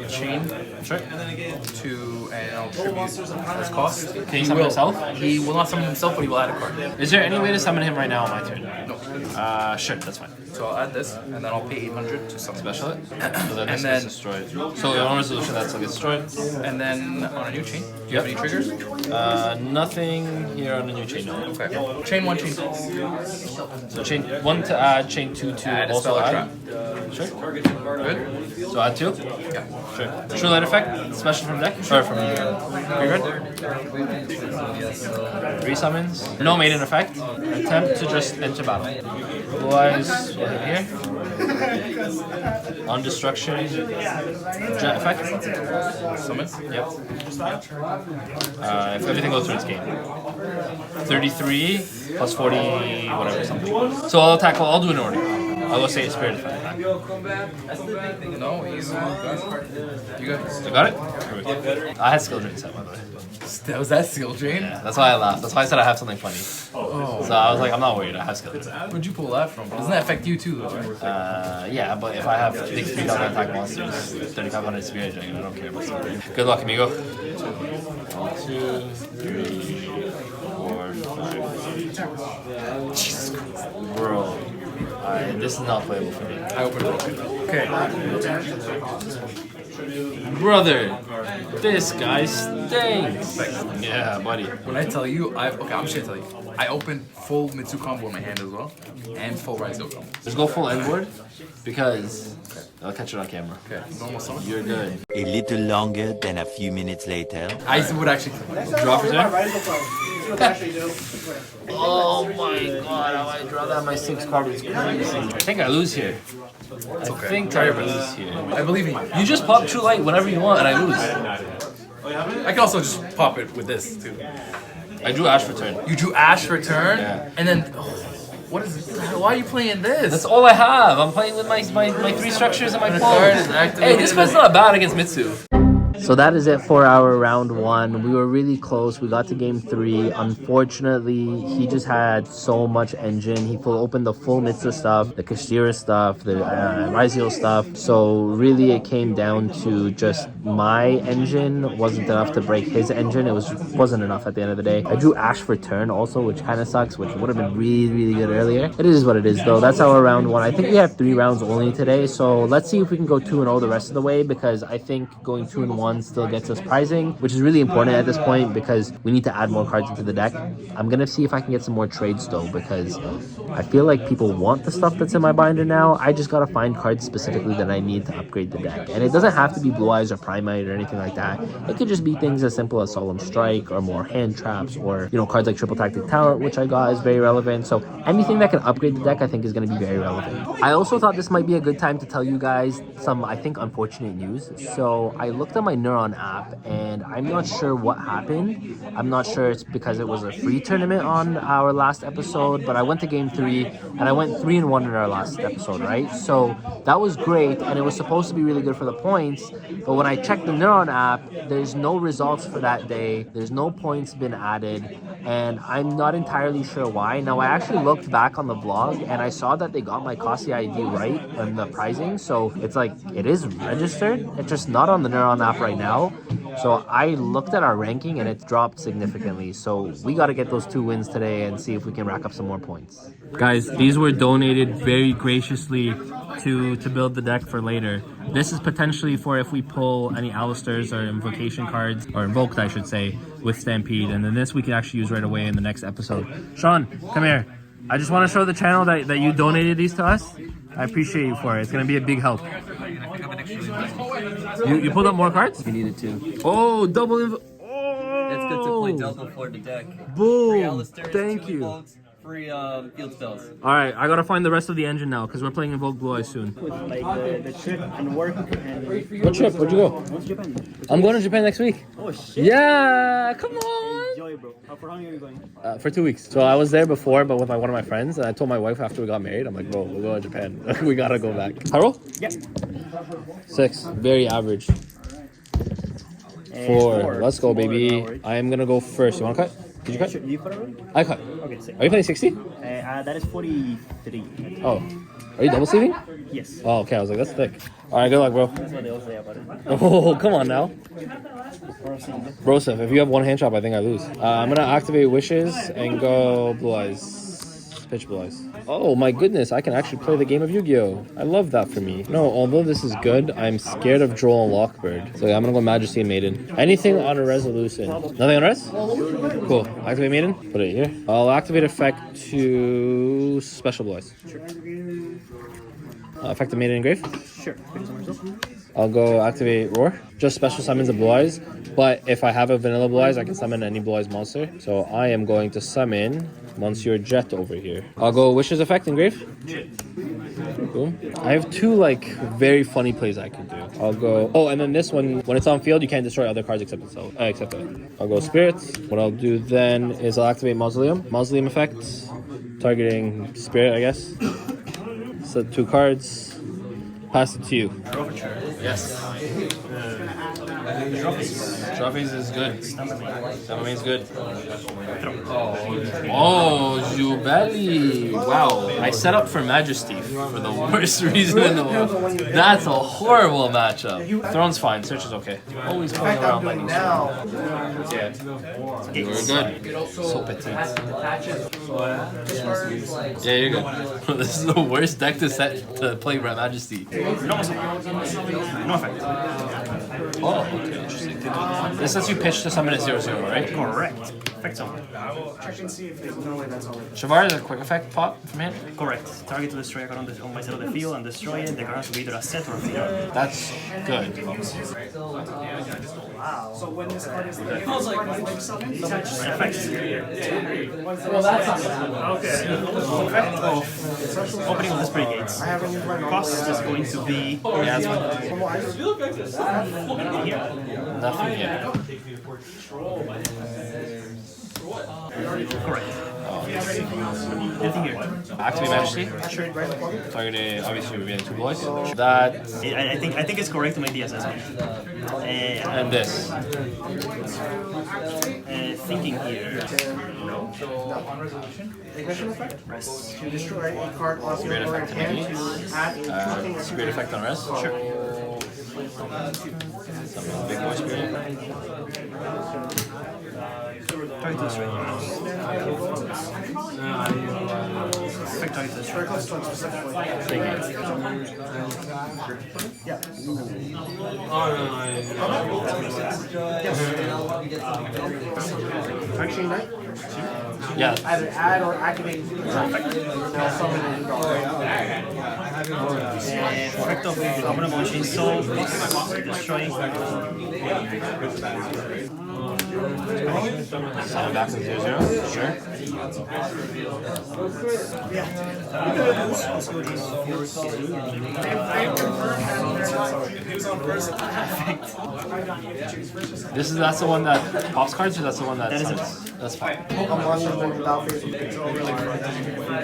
S6: Chain.
S1: Sure.
S6: To and I'll tribute his cost.
S1: Can he summon himself?
S6: He will not summon himself, but he will add a card.
S1: Is there any way to summon him right now on my turn?
S6: No.
S1: Sure, that's fine.
S6: So I'll add this, and then I'll pay 800 to summon.
S1: Special it. So then this
S6: And then-
S1: gets destroyed. So on resolution, that's gets destroyed.
S6: And then on a new chain, do you have any triggers?
S1: Nothing here on the new chain. No.
S6: Okay. Chain 1, chain 2.
S1: So chain 1 to add, chain 2 to
S6: Add a
S1: also
S6: spell or
S1: add.
S6: trap.
S1: Sure.
S6: Good?
S1: So add 2.
S6: Yeah.
S1: Sure. True Light effect, special from deck, or from graveyard. 3 summons. No maiden effect. Attempt to just enter battle. Otherwise, we'll hit here. On destruction, jet effect.
S6: Summon.
S1: Yep. If everything goes through its game. 33 plus 40, whatever, something. So I'll tackle, I'll do an order. I'll go say Spirit Effect.
S6: No, he's you
S1: You got it? Perfect. I had skill drain set, by the way.
S6: That was that skill drain?
S1: Yeah, that's why I laughed. That's why I said I have something funny.
S6: Oh.
S1: So I was like, I'm not worried. I have skill drain.
S6: Where'd you pull that from? Doesn't that affect you too, though, right?
S1: Yeah, but if I have big 3,000 attack monsters, 3,500 Spirit Dragon, I don't care about something. Good luck, amigo. 1, 2, 3, 4, 5. Jesus Christ. Bro. This is not playable for me.
S6: I opened broken. Okay.
S1: Brother, this guy stinks. Yeah, buddy.
S6: When I tell you, I'm just gonna tell you. I opened full Mitsu combo in my hand as well, and full Rise Go combo.
S1: Just go full endboard because I'll catch it on camera.
S6: Okay, normal summon.
S1: You're good.
S7: A little longer than a few minutes later.
S6: I would actually.
S1: Draw for turn.
S4: Actually, do.
S1: Oh my god, how I draw that my 6 card is crazy. I think I lose here. I think I lose here.
S6: I believe in you.
S1: You just pop True Light whenever you want and I lose.
S6: I can also just pop it with this too.
S1: I drew Ash for turn.
S6: You drew Ash for turn,
S1: Yeah.
S6: and then what is? Why are you playing this?
S1: That's all I have. I'm playing with my 3 structures and my
S6: Card
S1: clones.
S6: is activated.
S1: Hey, this man's not bad against Mitsu. So that is it for our round 1. We were really close. We got to game 3. Unfortunately, he just had so much engine. He opened the full Mitsu stuff, the Kashira stuff, the Raizio stuff. So really it came down to just my engine wasn't enough to break his engine. It wasn't enough at the end of the day. I drew Ash for turn also, which kind of sucks, which would have been really, really good earlier. It is what it is though. That's our round 1. I think we have 3 rounds only today. So let's see if we can go 2-0 the rest of the way, because I think going 2-1 still gets us prizing, which is really important at this point because we need to add more cards into the deck. I'm gonna see if I can get some more trades though, because I feel like people want the stuff that's in my binder now. I just gotta find cards specifically that I need to upgrade the deck, and it doesn't have to be Blue Eyes or Primite or anything like that. It could just be things as simple as Solemn Strike or more hand traps, or cards like Triple Tactic Talent, which I got is very relevant. So anything that can upgrade the deck I think is going to be very relevant. I also thought this might be a good time to tell you guys some, I think, unfortunate news. So I looked at my Neuron app and I'm not sure what happened. I'm not sure it's because it was a free tournament on our last episode, but I went to game 3 and I went 3-1 in our last episode, right? So that was great and it was supposed to be really good for the points, but when I checked the Neuron app, there's no results for that day. There's no points been added, and I'm not entirely sure why. Now, I actually looked back on the vlog and I saw that they got my Kasi ID right on the prizing, so it's like it is registered. It's just not on the Neuron app right now. So I looked at our ranking and it's dropped significantly. So we got to get those 2 wins today and see if we can rack up some more points. Guys, these were donated very graciously to build the deck for later. This is potentially for if we pull any Alistairs or Invocation cards, or Invoked I should say, with Stampede. And then this we can actually use right away in the next episode. Sean, come here. I just want to show the channel that you donated these to us. I appreciate you for it. It's going to be a big help. You pulled up more cards?
S3: You needed to.
S1: Oh, double invo...
S3: It's good to play double for the deck.
S1: Boom! Thank you.
S3: Invokes, free field spells.
S1: Alright, I gotta find the rest of the engine now, because we're playing Invoke Blue Eyes soon.
S4: With like the trip and work and...
S1: What trip? Where'd you go?
S4: What's Japan?
S1: I'm going to Japan next week.
S4: Oh shit!
S1: Yeah! Come on!
S4: Enjoy, bro. For how long are you going?
S1: For 2 weeks. So I was there before, but with one of my friends, and I told my wife after we got married, I'm like, bro, we'll go to Japan. We gotta go back. High roll?
S4: Yeah.
S1: 6. Very average. 4. Let's go, baby. I am gonna go first. You wanna cut? Did you cut?
S4: Did you cut already?
S1: I cut.
S4: Okay, sick.
S1: Are you playing 60?
S4: That is 43.
S1: Oh. Are you double sleeving?
S4: Yes.
S1: Oh, okay. I was like, that's thick. Alright, good luck, bro.
S4: That's what they all say about it.
S1: Oh, come on now. Broseph, if you have one hand chop, I think I lose. I'm gonna activate Wishes and go Blue Eyes. Pitch Blue Eyes. Oh my goodness, I can actually play the game of Yu-Gi-Oh! I love that for me. No, although this is good, I'm scared of Droll and Lockbird. So yeah, I'm gonna go Majesty and Maiden. Anything on a resolution? Nothing on res? Cool. Activate Maiden. Put it here. I'll activate effect to Special Blue Eyes. Effective Maiden Engrave.
S4: Sure.
S1: I'll go activate Roar. Just special summons a Blue Eyes. But if I have a vanilla Blue Eyes, I can summon any Blue Eyes monster. So I am going to summon Monsieur Jet over here. I'll go Wishes effect Engrave. Boom. I have 2 like very funny plays I can do. I'll go. Oh, and then this one, when it's on field, you can't destroy other cards except itself. Except that. I'll go Spirits. What I'll do then is I'll activate Mausoleum. Mausoleum effect, targeting Spirit, I guess. So 2 cards. Pass it to you. Yes. Trophies is good. That means good. Oh, Jubeli. Wow. I set up for Majesty for the worst reason in the world. That's a horrible matchup. Throne's fine. Search is okay. Always pulling around like yeah. You were good. So petite. Yeah, you're good. This is the worst deck to set to play Majesty.
S4: No effect.
S1: Oh, okay, interesting. This lets you pitch to summon a 0/0, right?
S4: Correct. Effect summon.
S1: Shavar is a quick effect pop from hand?
S4: Correct. Target to destroy a card on my side of the field and destroy it. The card will be either a set or a field.
S1: That's good.
S4: Wow. So when this card is effect. Effect of opening of the Spray Gates. Cost is going to be
S1: Nothing yet.
S4: correct.
S1: Oh,
S4: Anything here?
S1: Activate Majesty.
S4: Sure.
S1: Targeting, obviously, we're getting 2 boys. That
S4: I think it's correct to make the assessment.
S1: and this.
S4: Thinking here.
S8: Ignition effect. To destroy a card on
S1: Spirit
S8: your
S1: effect to
S8: hand.
S1: me. Spirit effect on rest. Sure. Some big boy spirit.
S4: Target to destroy. Effect target to destroy.
S1: Thinking.
S8: Action Knight.
S1: Yeah.
S8: Either add or activate. Now summon and
S4: Effect of Abominable Chainsaw. Destroy.
S1: Summon back to 0/0. Sure. That's the one that pops cards, or that's the one that
S4: is
S1: summons? That's fine.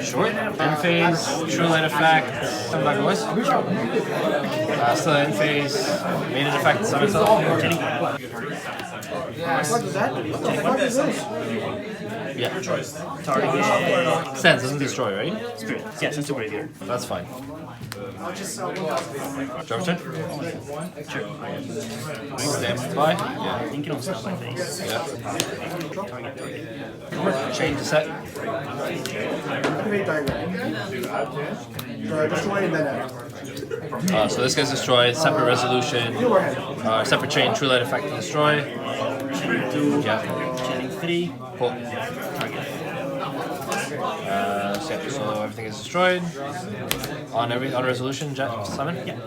S1: Short. End phase. True light effect. Come back, boys. Still in phase. Made an effect. Summon itself.
S8: What does that do? What the fuck is this?
S1: Yeah.
S4: Target.
S1: Sense doesn't destroy, right?
S4: Spirit. Yes, it's super here.
S1: That's fine.
S8: I'll just
S1: Drop turn.
S4: Sure.
S1: Stand by. Yeah.
S4: Thinking of stuff like this.
S1: Yeah. Change the set.
S8: activate diagram. Destroy and then add.
S1: So this gets destroyed. Separate resolution. Separate chain. True light effect to destroy. Yeah.
S4: Chaining 3.
S1: Cool. So everything is destroyed. On resolution, jet summon.
S4: Yeah.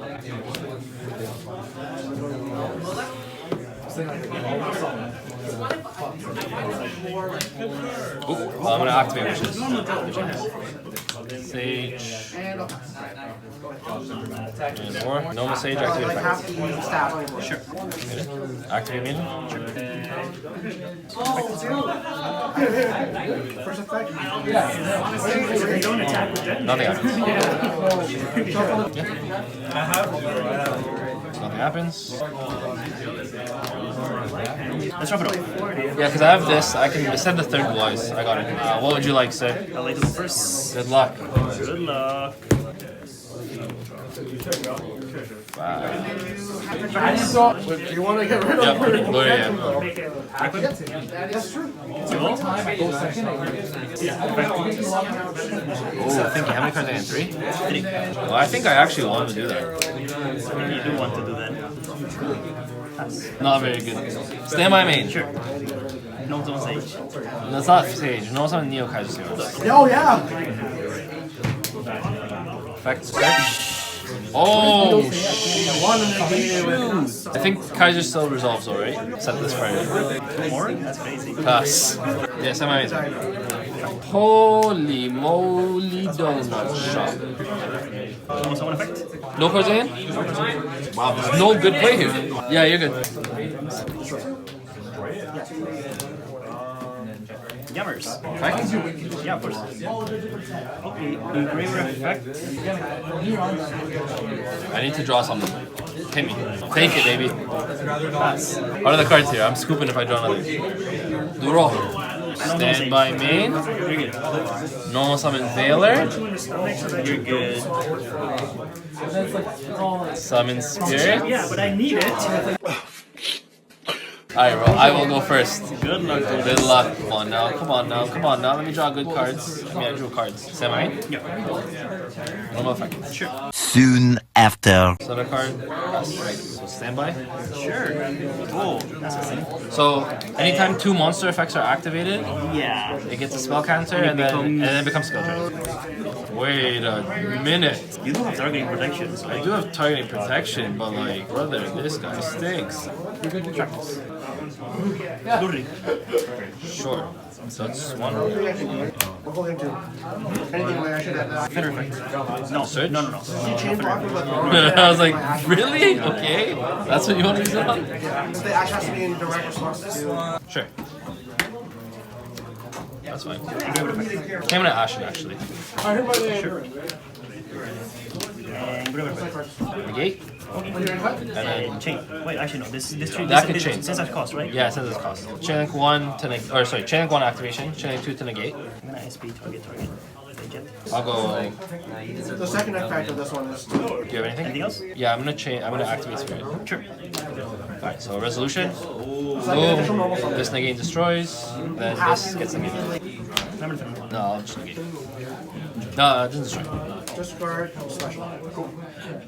S1: Ooh, I'm gonna activate wishes. Sage. And more. Normal Sage, activate
S8: Like
S1: effect.
S8: half the staff.
S4: Sure.
S1: Activate me.
S8: First effect.
S4: Don't attack with that.
S1: Nothing happens. Yeah. Nothing happens.
S4: Let's drop it off.
S1: Yeah, because I have this. I can send the third voice. I got it. What would you like, sir?
S4: I'll wait till the first.
S1: Good luck.
S4: Good luck.
S8: Do you want to get rid of
S1: Yep. Lord, yeah.
S8: That's true.
S1: Oh, thinking. How many cards are in? 3?
S4: 3.
S1: Well, I think I actually want to do that.
S4: You do want to do that.
S1: Not very good. Stay my main.
S4: Sure. No zone sage.
S1: That's not Sage. No, it's not Neo Kaiser.
S8: Oh yeah.
S1: Effect stretch. Oh, I think Kaiser still resolves, alright? Set this Friday.
S4: 2 more? That's crazy.
S1: Pass. Yes, I'm amazing. Holy moly donut shop.
S4: Almost one effect.
S1: No cards in? Wow, there's no good play here. Yeah, you're good.
S4: Yammers.
S1: Effect?
S4: Yeah, of course. Okay, Engraver effect.
S1: I need to draw something. Hit me. Take it, baby.
S4: Pass.
S1: What are the cards here? I'm scooping if I draw another. Do roll. Stand by main.
S4: You're good.
S1: Normal summon Veiler.
S4: You're good.
S1: Summon Spirit.
S4: Yeah, but I need it.
S1: Alright, bro. I will go first.
S4: Good luck, dude.
S1: Good luck. Come on now. Come on now. Come on now. Let me draw good cards. I mean, I drew cards. Semi?
S4: Yeah.
S1: Normal effect.
S4: Sure.
S7: Soon after.
S1: Another card. Yes. So standby.
S4: Sure. Cool. That's the thing.
S1: So anytime 2 monster effects are activated,
S4: Yeah.
S1: it gets a spell counter and then it becomes skill trade. Wait a minute.
S4: You don't have targeting protection, so
S1: I do have targeting protection, but like, brother, this guy stinks.
S4: Luri.
S1: Sure. So it's 1.
S8: We're going to. Anything I should have.
S4: Feather effect. No.
S1: Search?
S4: No.
S8: Chain block with like.
S1: I was like, really? Okay. That's what you want to use it on?
S8: The ash has to be in direct response to.
S1: Sure.
S6: That's fine. I'm gonna Ashen actually.
S4: And whatever.
S6: Negate.
S4: And then chain. Wait, actually no. This tree.
S6: That can chain.
S4: Since that cost, right?
S6: Yeah, it says it's cost. Chain link 1 to negate. Or sorry, chain link 1 activation. Chain link 2 to negate.
S4: I'm gonna SP target.
S6: I'll go.
S8: The second effect of this one is to
S6: Do you have anything?
S4: Anything else?
S6: Yeah, I'm gonna activate Spirit.
S4: Sure.
S6: Alright, so resolution.
S8: official
S6: Boom.
S8: normal summon.
S6: This negate destroys. Then this gets negated.
S4: Number 3.
S6: No, I'll just negate. No, it doesn't destroy.
S8: discard special. Cool.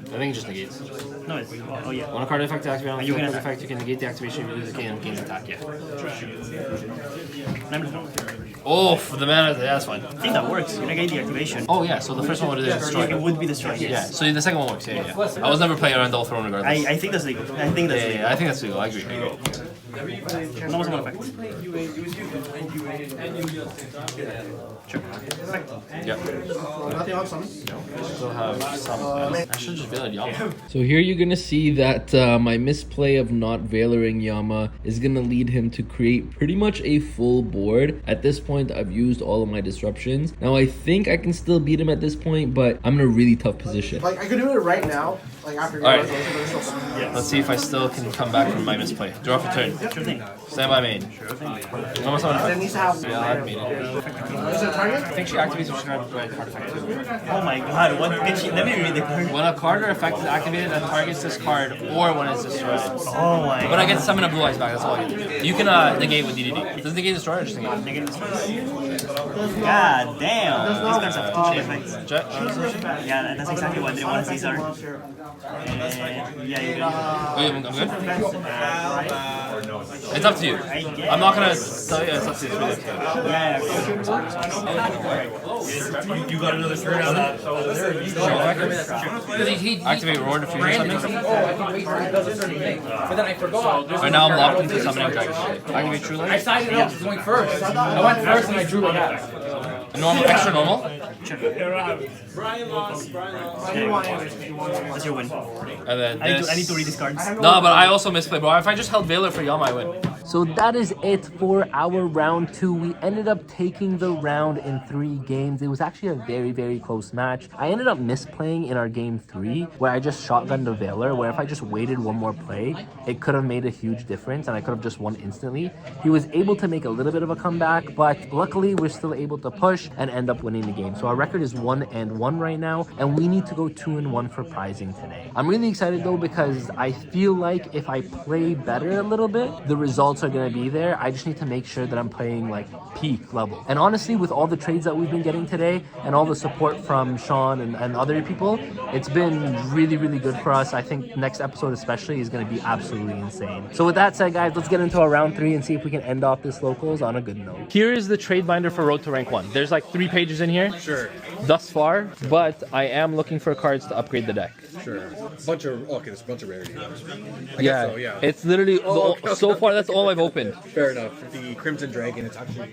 S6: I think it just negates.
S4: No, it's oh yeah.
S6: When a card effect activates on
S4: you
S6: the
S4: gonna
S6: card effect, you can negate the activation of the game and gains attack. Yeah.
S4: Number 3.
S6: Oh, for the mana, that's fine.
S4: I think that works. You're gonna get the activation.
S6: Oh yeah, so the first one would destroy.
S4: It would be destroyed.
S6: Yeah,
S4: Yes.
S6: so the second one works. Yeah. I was never playing around Dull Throne regardless.
S4: I think that's legal. I think that's legal.
S6: I think that's legal. I agree.
S4: Normal summon effect. Sure.
S6: Yeah.
S8: Nothing else summon.
S6: Still have some. I should just Veiled Yama. So here you're gonna see that my misplay of not Veiling Yama is gonna lead him to create pretty much a full board. At this point, I've used all of my disruptions. Now I think I can still beat him at this point, but I'm in a really tough position.
S8: Like I could do it right now, like after your
S6: All right.
S8: resolution, but it's still summon.
S6: Let's see if I still can come back from my misplay. Draw for turn.
S4: Sure thing.
S6: Stand by main. Almost on
S8: It
S6: effect.
S8: needs to have.
S6: Yeah, I've made it.
S8: Is it a target?
S6: I think she activates when she grabs the card effect too.
S4: Oh my god, what can she? Let me read the card.
S6: When a card or effect is activated that targets this card, or when it's destroyed.
S4: Oh my
S6: When I get to summon a blue eyes back, that's all I get. You can negate with DDD. Does negate destroy or just negate?
S4: God damn. These cards have two effects.
S6: Jet?
S4: Yeah, that's exactly what they want to see, sir. Yeah, you're good.
S6: Wait, I'm good? It's up to you. I'm not gonna tell you, it's up to you. It's really up to you.
S5: You got another turn on that.
S6: Activate Roar to fusion something.
S9: But then I forgot.
S6: Right now I'm locked into summoning Dragon Shade. Activate True
S9: I
S6: Light.
S9: sided up, just going first. I went first and I drew it back.
S6: Normal, extra normal.
S4: That's your win.
S6: And then
S4: I
S6: this.
S4: need to read these cards.
S6: No, but I also misplay, bro. If I just held Veiler for Yama, I win.
S1: So that is it for our round 2. We ended up taking the round in 3 games. It was actually a very, very close match. I ended up misplaying in our game 3 where I just shotgunned a Veiler, where if I just waited one more play, it could have made a huge difference and I could have just won instantly. He was able to make a little bit of a comeback, but luckily we're still able to push and end up winning the game. So our record is 1-1 right now, and we need to go 2-1 for prizing today. I'm really excited though because I feel like if I play better a little bit, the results are going to be there. I just need to make sure that I'm playing like peak level. And honestly, with all the trades that we've been getting today and all the support from Sean and other people, it's been really, really good for us. I think next episode especially is going to be absolutely insane. So with that said, guys, let's get into our round 3 and see if we can end off this locals on a good note. Here is the trade binder for Road to Rank 1. There's like 3 pages in here.
S5: Sure.
S1: Thus far, but I am looking for cards to upgrade the deck.
S5: Sure. There's a bunch of rarities. I
S1: Yeah,
S5: guess so, yeah.
S1: it's literally so far that's all I've opened.
S5: Fair enough. The Crimson Dragon, it's actually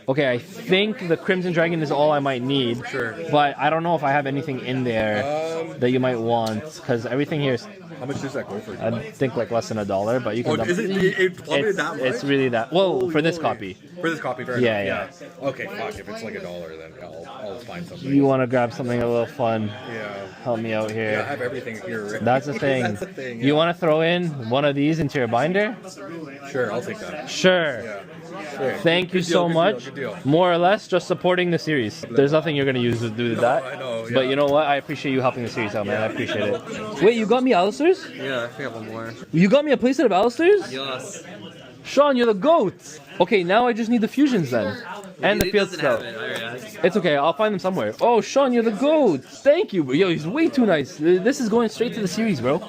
S1: Okay, I think the Crimson Dragon is all I might need.
S5: Sure.
S1: But I don't know if I have anything in there that you might want, because everything here is,
S5: how much does that go for?
S1: I think, like less than $1, but you can.
S5: Is it plummeted that much?
S1: It's really that. Well,
S5: Holy
S1: for this
S5: moly.
S1: copy.
S5: For this copy, fair
S1: Yeah,
S5: enough. Yeah. Okay, fuck. If it's like $1, then I'll find something.
S1: You want to grab something a little fun?
S5: Yeah.
S1: Help me out here.
S5: Yeah, I have everything here.
S1: That's the thing.
S5: That's the thing. Yeah.
S1: You want to throw in one of these into your binder?
S5: Sure, I'll take that.
S1: Sure.
S5: Yeah. Sure.
S1: Thank you
S5: Good
S1: so
S5: deal,
S1: much.
S5: Good deal.
S1: More or less, just supporting the series. There's nothing you're gonna use to do that.
S5: I know,
S1: But
S5: yeah.
S1: you know what? I appreciate you helping the series out, man. I appreciate it. Wait, you got me Alistairs?
S3: Yeah, I think I have one more.
S1: You got me a playset of Alistairs?
S3: Yes.
S1: Sean, you're the GOAT. Okay, now I just need the fusions then. And the field
S3: doesn't have
S1: spell.
S3: it. I already asked.
S1: It's okay, I'll find them somewhere. Oh, Sean, you're the GOAT. Thank you. Yo, he's way too nice. This is going straight to the series, bro.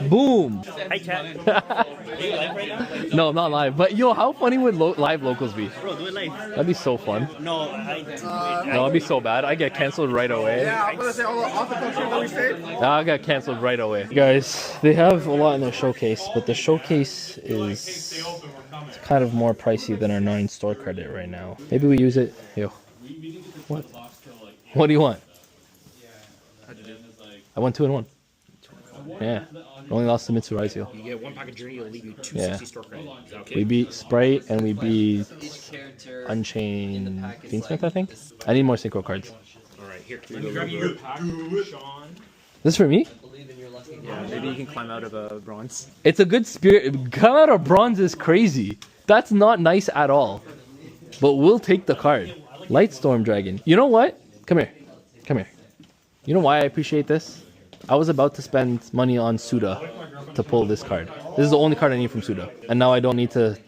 S1: Boom.
S4: Hi, chat. Are you live right now?
S1: No, not live. But yo, how funny would live locals be?
S4: Bro, do it live.
S1: That'd be so fun.
S4: No,
S1: No, it'd be so bad. I get canceled right away.
S8: Yeah, I'm gonna say all the off the culture that we say.
S1: I got canceled right away. Guys, they have a lot in their showcase, but the showcase is kind of more pricey than our 9 store credit right now. Maybe we use it. Yo. What? What do you want? I went 2-1.
S6: Yeah. Only lost to Mitsurizio.
S4: You get 1 pack of Journey, it'll leave you 260
S6: Yeah.
S4: store credit. Is that okay?
S6: We beat Sprite and we beat Unchained Fiendsmith, I think. I need more synchro cards.
S4: Alright, here. Let me grab you a pack, Sean.
S6: This is for me?
S3: Yeah, maybe you can climb out of a bronze.
S6: It's a good spirit. Come out of bronze is crazy. That's not nice at all. But we'll take the card. Lightstorm Dragon. You know what? Come here. Come here. You know why I appreciate this? I was about to spend money on Suda to pull this card. This is the only card I need from Suda. And now I don't need to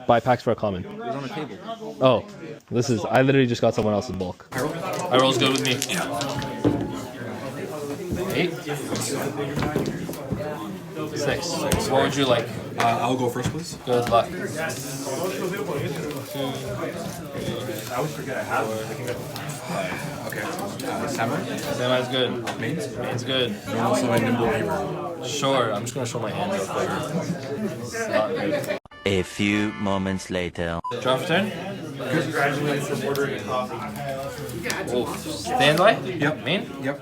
S6: buy packs for a common.
S3: It was on the table.
S6: Oh, this is... I literally just got someone else's bulk. Hyrule good with me. 8. 6. What would you like?
S5: I'll go first, please.
S6: Good luck.
S5: Okay. Samurai.
S6: Samai's good.
S5: Mains.
S6: Main's good.
S5: Normal summon, nimble weaver.
S6: Sure, I'm just gonna show my hand real quick. It's not good.
S7: A few moments later.
S6: Draw for turn.
S8: Congratulations for ordering coffee.
S6: Oh, standby?
S5: Yep.
S6: Main?
S5: Yep.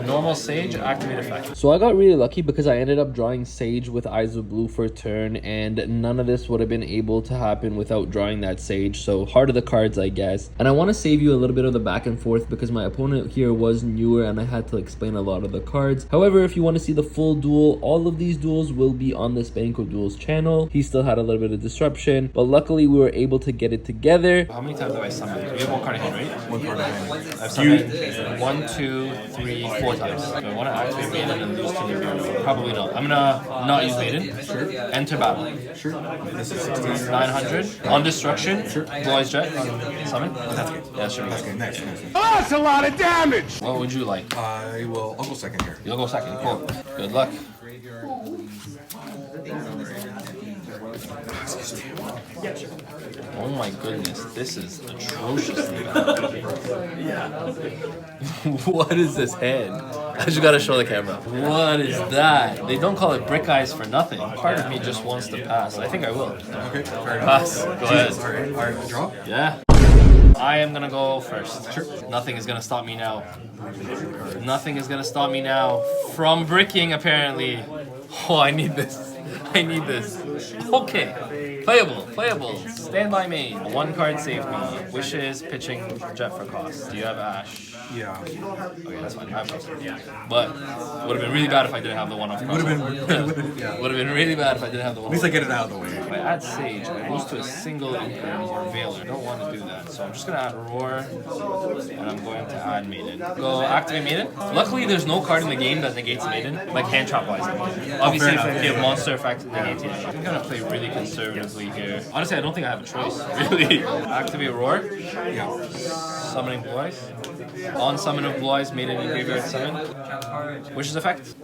S6: Normal Sage, activate effect. So I got really lucky because I ended up drawing Sage with Eyes of Blue for turn, and none of this would have been able to happen without drawing that Sage. So heart of the cards, I guess. And I want to save you a little bit of the back and forth because my opponent here was newer and I had to explain a lot of the cards. However, if you want to see the full duel, all of these duels will be on the Spanko Duels channel. He still had a little bit of disruption, but luckily we were able to get it together. How many times have I summoned? You have 1 card in hand, right?
S5: 1 card in hand.
S6: I've summoned 1, 2, 3, 4 times. So I want to activate Maiden and lose to New. Probably not. I'm gonna not use Maiden. Sure. Enter battle.
S5: Sure. This is 16.
S6: 900. On destruction. Sure. Blue Jet. Summon.
S5: That's good.
S6: Yeah, sure.
S5: That's good. Nice.
S7: Oh, that's a lot of damage!
S6: What would you like?
S5: I'll go second here.
S6: You'll go second. Cool. Good luck. Oh my goodness, this is atrociously bad. What is this hand? I just gotta show the camera. What is that? They don't call it brick eyes for nothing. Part of me just wants to pass. I think I will.
S5: Okay, fair enough.
S6: Pass. Go ahead.
S5: Alright, draw.
S6: Yeah. I am gonna go first. Sure. Nothing is gonna stop me now. Nothing is gonna stop me now from bricking, apparently. Oh, I need this. I need this. Okay. Playable. Playable. Stand by main. 1 card saved me. Wishes, pitching, jet for cost. Do you have Ash?
S5: Yeah.
S6: Okay, that's fine. I have those. But would have been really bad if I didn't have the one off.
S5: Would have been, yeah.
S6: Would have been really bad if I didn't have the one.
S5: At least I get it out of the way.
S6: If I add Sage, I lose to a single Imperm or Veiler. I don't want to do that. So I'm just going to add Roar, and I'm going to add Maiden. Go activate Maiden. Luckily, there's no card in the game that negates Maiden, like hand chop wise. Obviously, if you have monster effect, negates it. I'm going to play really conservatively here. Honestly, I don't think I have a choice, really. Activate Roar.
S5: Yeah.
S6: Summoning Blue Eyes. On summon of Blue Eyes, Maiden in graveyard summon. Wishes effect.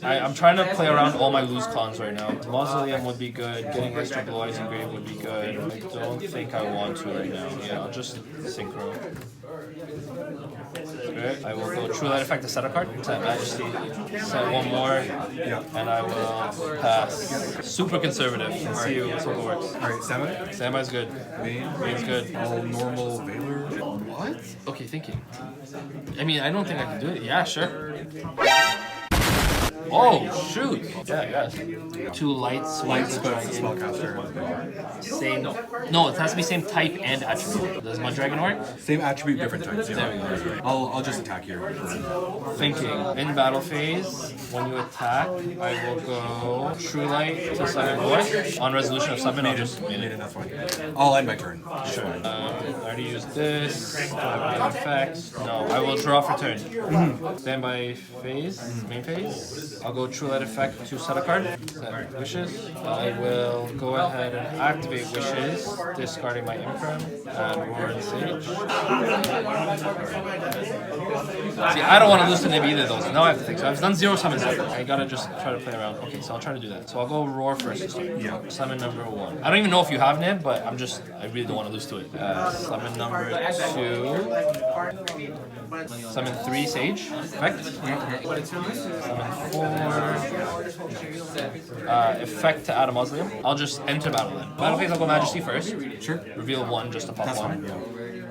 S6: I'm trying to play around all my loose cons right now. Mausoleum would be good. Getting extra Blue Eyes in grave would be good. I don't think I want to right now. Yeah, I'll just synchro. Okay, I will go True Light effect to set a card. Set Majesty. Set 1 more. And I will pass. Super conservative. Let's see if it works.
S5: Alright, Samurai.
S6: Samai's good. Main's good.
S5: All normal Veiler.
S6: What? Okay, thinking. I mean, I don't think I can do it. Yeah, sure. Oh, shoot! Yeah, yes. 2 lights,
S5: Spellcaster.
S6: Same. No, it has to be same type and attribute. Does my dragon work?
S5: Same attribute, different types. Yeah.
S6: There we go.
S5: I'll just attack here.
S6: Thinking. In battle phase, when you attack, I will go True Light to summon Voice. On resolution of summon, I'll just
S5: Maiden, that's fine. I'll end my turn.
S6: Sure. I already used this. Do I have effects? No, I will draw for turn. Standby phase, main phase. I'll go True Light effect to set a card. Set Wishes. I will go ahead and activate Wishes, discarding my Imperm and Roar and Sage. See, I don't want to lose to Nib either of those. Now I have to think. So I've done 0 summons. I gotta just try to play around. Okay, so I'll try to do that. So I'll go Roar first.
S5: Yeah.
S6: Summon number 1. I don't even know if you have Nib, but I really don't want to lose to it. Summon number 2. Summon 3 Sage. Effect. Summon 4. Effect to add a Mausoleum. I'll just enter battle then. Battle phase, I'll go Majesty first.
S5: Sure.
S6: Reveal 1 just to pop 1.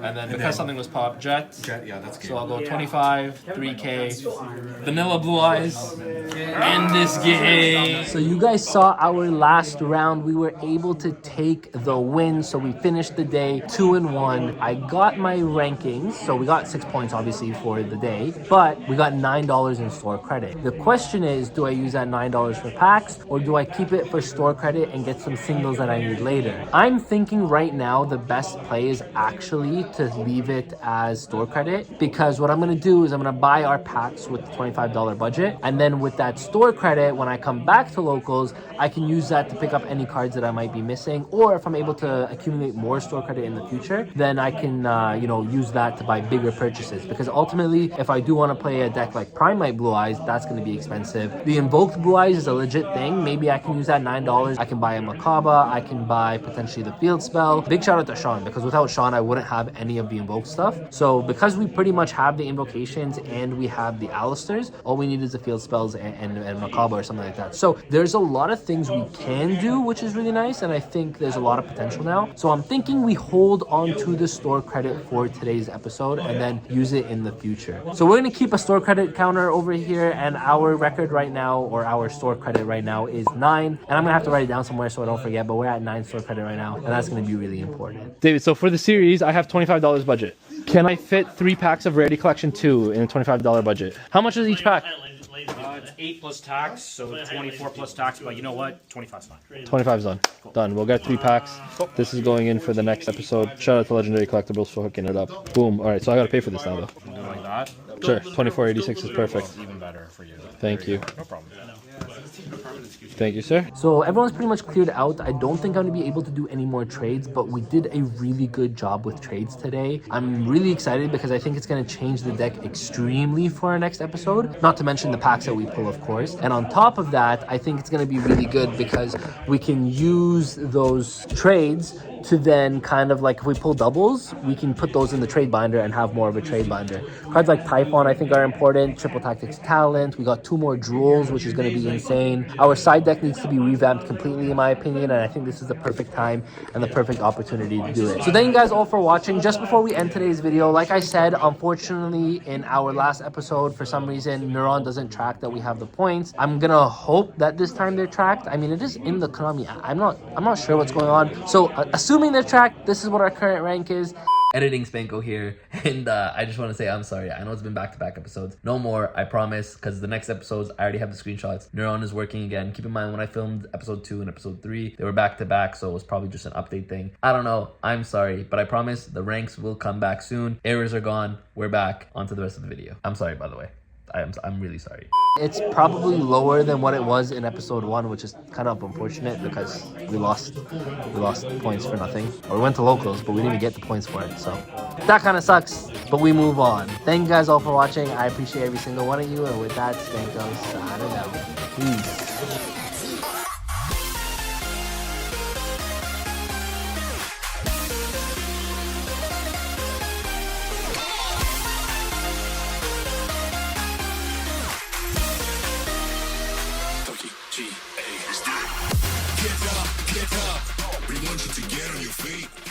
S6: And then because something was pop, Jet.
S5: Yeah, that's good.
S6: So I'll go 25, 3K, Vanilla Blue Eyes, and this game.
S1: So you guys saw our last round. We were able to take the win. So we finished the day 2-1. I got my rankings. So we got 6 points obviously for the day, but we got $9 in store credit. The question is, do I use that $9 for packs or do I keep it for store credit and get some singles that I need later? I'm thinking right now the best play is actually to leave it as store credit, because what I'm going to do is I'm going to buy our packs with the $25 budget, and then with that store credit, when I come back to locals, I can use that to pick up any cards that I might be missing, or if I'm able to accumulate more store credit in the future, then I can use that to buy bigger purchases, because ultimately if I do want to play a deck like Prime Light Blue Eyes, that's going to be expensive. The Invoked Blue Eyes is a legit thing. Maybe I can use that $9. I can buy a Makaba, I can buy potentially the Field Spell. Big shout out to Sean, because without Sean I wouldn't have any of the invoked stuff. So because we pretty much have the invocations and we have the Alistairs, all we need is the Field Spells and Makaba or something like that. So there's a lot of things we can do, which is really nice, and I think there's a lot of potential now. So I'm thinking we hold on to the store credit for today's episode and then use it in the future. So we're going to keep a store credit counter over here, and our record right now, or our store credit right now, is 9. And I'm going to have to write it down somewhere so I don't forget, but we're at 9 store credit right now, and that's going to be really important.
S6: David, so for the series, I have $25 budget. Can I fit 3 packs of Rarity Collection 2 in a $25 budget? How much is each pack?
S4: It's 8 plus tax, so 24 plus tax, but you know what? 25's fine.
S6: 25's done. Done. We'll get 3 packs. This is going in for the next episode. Shout out to Legendary Collectibles for hooking it up. Boom. All right, so I got to pay for this now, though.
S4: Do it like that?
S6: Sure. 24.86 is perfect.
S4: Even better for you.
S6: Thank you.
S4: No problem.
S6: Thank you, sir.
S1: So everyone's pretty much cleared out. I don't think I'm going to be able to do any more trades, but we did a really good job with trades today. I'm really excited because I think it's going to change the deck extremely for our next episode. Not to mention the packs that we pull, of course. And on top of that, I think it's going to be really good because we can use those trades to then kind of like, if we pull doubles, we can put those in the trade binder and have more of a trade binder. Cards like Typhon I think are important. Triple Tactics Talent. We got 2 more Drools, which is going to be insane. Our side deck needs to be revamped completely in my opinion, and I think this is the perfect time and the perfect opportunity to do it. So thank you guys all for watching. Just before we end today's video, like I said, unfortunately in our last episode, for some reason Neuron doesn't track that we have the points. I'm gonna hope that this time they're tracked. I mean, it is in the Konami. I'm not sure what's going on. So assuming they're tracked, this is what our current rank is.
S6: Editing Spanko here, and I just want to say I'm sorry. I know it's been back-to-back episodes. No more, I promise, because the next episodes, I already have the screenshots. Neuron is working again. Keep in mind, when I filmed episode 2 and episode 3, they were back-to-back, so it was probably just an update thing. I don't know. I'm sorry, but I promise the ranks will come back soon. Errors are gone. We're back. On to the rest of the video. I'm sorry, by the way. I'm really sorry.
S1: It's probably lower than what it was in episode 1, which is kind of unfortunate because we lost points for nothing. Or we went to locals, but we didn't even get the points for it. So that kind of sucks, but we move on. Thank you guys all for watching. I appreciate every single one of you. And with that, Spanko signing out. Peace.
S7: Get up, we want you to get on your feet.